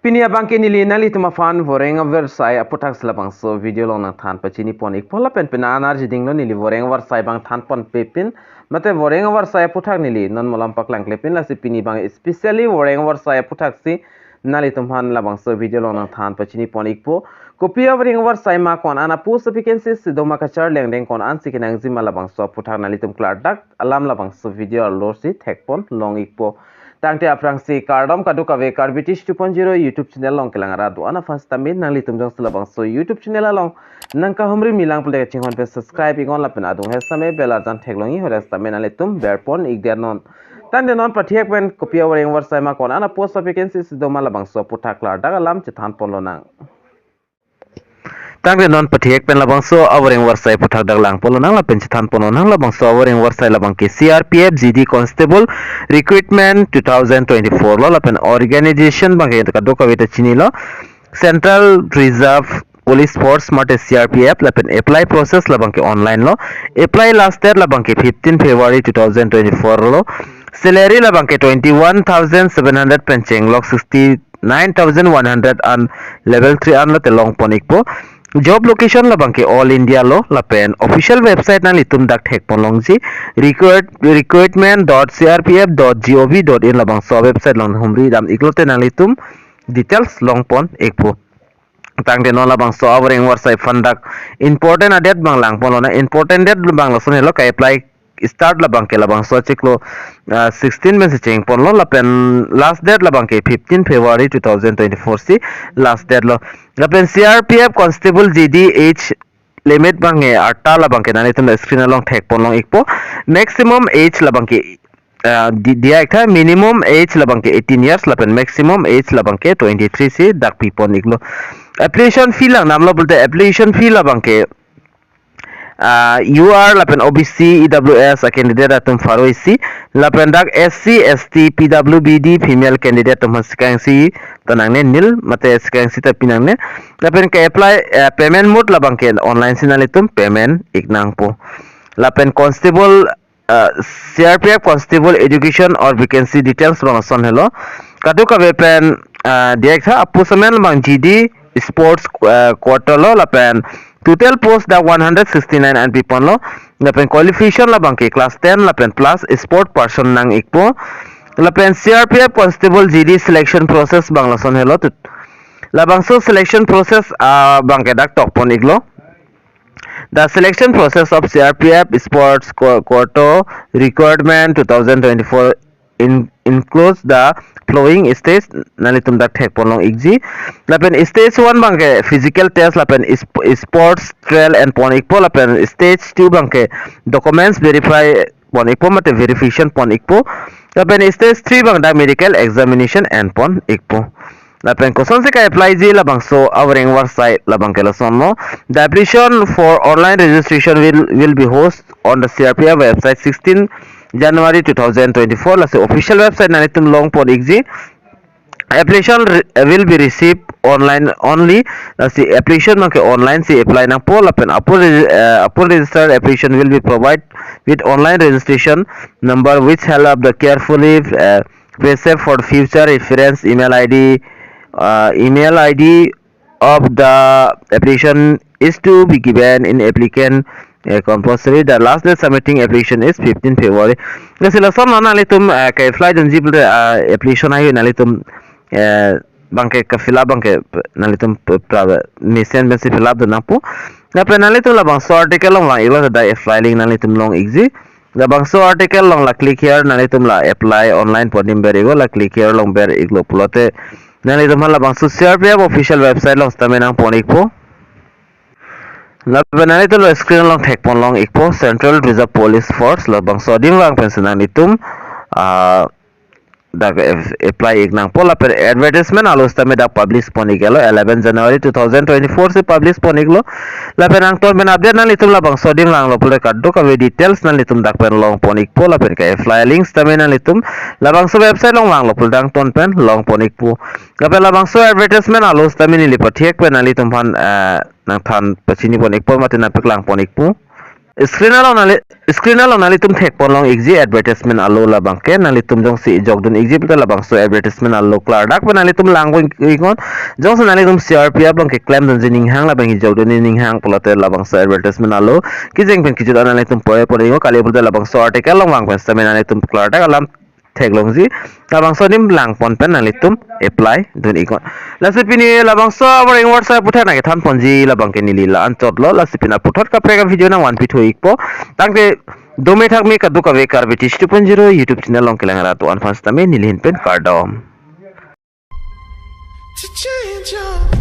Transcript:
Pinia bangke nili nali tuma fan voreng versai aputak selabang so video long nang than pachini pon ik pola pen pena anar jiding lo nili voreng versai bang than pon pepin mate voreng versai aputak nili non molam pak lang klepin la si pini bang especially voreng versai aputak si nali tumhan labang so video long nang than pachini pon ik po kopia voreng versai ma kon ana pu sufficiency sidoma kachar leng deng kon an sikinang zima labang so aputak nali tum klar dak alam labang so video lo si thekpon long ik po Tangte aprang si kardom kadu kave karbitish 2.0 YouTube channel long kelang radu ana fast tamid nang litum jong selabang so YouTube channel long nang ka humri milang pulde ching hon pe subscribe ingon la pen adung hesame bell arjan theglongi horas tamen nang litum berpon igder non tande non pathiak pen kopia wareng warsai ma kon ana post vacancies doma labang so putaklar daga lam chethan ponlo nang Tangre non patiek pen labang so awering warsai puthak dak lang polo nang la pen chithan pono nang labang so awering warsai labang ke CRPF GD Constable Recruitment 2024 lo la pen organization bang ke ka doka weta chini lo Central Reserve Police Force mate CRPF la pen apply process labang ke online lo apply last date labang ke 15 February 2024 lo salary labang ke 21,700 pencheng log 69,100 an level 3 an lo te long ponik po Job location la bangke all India lo la pen official website na litum dak thek ponlongji recruitment.crpf.gov.in la bang so website long humri dam iklote na litum details long pon ekpo tangde no la bang so awring warsai fandak important adet bang lang pon na important date bang lo sun lo ka apply start la bangke la bang so cheklo 16 men se cheng pon lo la pen last date la bangke 15 February 2024 si last date lo la pen CRPF Constable GDH limit bange arta la bangke nani tum screen along thek pon long ikpo maximum age la bangke dia ekta minimum age la bangke 18 years la pen maximum age la bangke 23 si dak pipon iklo application fee lang namlo bolte application fee la bangke you are lapen OBC EWS a candidate atum faro isi lapen dak SC ST PWBD female candidate atum sikang si tanangne nil mate sikang si tapinangne lapen ke apply payment mode labang ke online sinalitum payment ignang po lapen constable CRPF constable education or vacancy details bang son hello kadu ka pen direct ha apusamen bang GD sports quarter lo lapen total post da 169 and people lo lapen qualification la bangke class 10 lapen plus sport person nang ikpo lapen CRPF constable GD selection process bangla son hello la bangso selection process bangke dak tok pon iglo the selection process of CRPF sports quarter requirement 2024 includes the flowing stage nalitum dak thek ponlong igji lapen stage 1 bangke physical test lapen sports trail and pon ikpo lapen stage 2 bangke documents verify pon ikpo mate verification pon ikpo lapen stage 3 bang da medical examination and pon ikpo lapen koson se ka apply ji labang so awring website labang ke lason no the application for online registration will be host on the CRPF website 16 January 2024 la se official website na nitum long pon igji application will be received online only la se application man ke online se apply na po lapen upon registered application will be provided with online registration number which help up the carefully preserve for future reference email ID of the application is to be given in applicant compulsory the last day submitting application is 15 February lesila son na litum kay fly dan jibl application ayo na litum bangke ka fill up bangke na litum mission ben si fill up na po na penalito la bang so article long lang ilo da apply link na litum long exi la bang so article long la click here na litum la apply online podim berigo la click here long ber iglo pulote na litum la bang so CRPF official website long stamenang ponik po Laban itu lo screen long thek pon long ikpo Central Reserve Police Force lo bang sodim bang pensiunan itum dak apply ignang po la per advertisement alus tame dak publish pon igelo 11 January 2024 se publish pon iglo la per ang ton ben update nan itum la bang sodim lang lo pule kaddo ka details nan itum dak pen long pon ikpo la per ka apply links tame nan itum la bang so website long lang lo pul dang ton pen long pon ikpo la per la bang so advertisement alus tame ni lipat hek pen nan itum pan nang than pachini pon ikpo mate na peklang pon ikpo screen alo nalitum thek ponlong exi advertisement allo labang ke nalitum jong si jogdun exi pita labang so advertisement allo klar dak nalitum langbo ingon jong sa nalitum crp abang ke claim dun jining hang labang hi jogdun ning hang polote labang so advertisement allo ki jeng pen kijut nalitum poe pore ingo kali pita labang so article long wang pen sa nalitum klar dak alam teglongji labang so nim lang pon pen nalitum apply dun ikon lasipini labang so abang whatsapp puthai na ke tham ponji labang ke nilila anchot lo lasipina puthot ka prega video na 1 pitho ikpo tangke dome thak me ka duka be kar beti 2.0 youtube channel long kelangara to anfas tame nilhin pen kardom to change your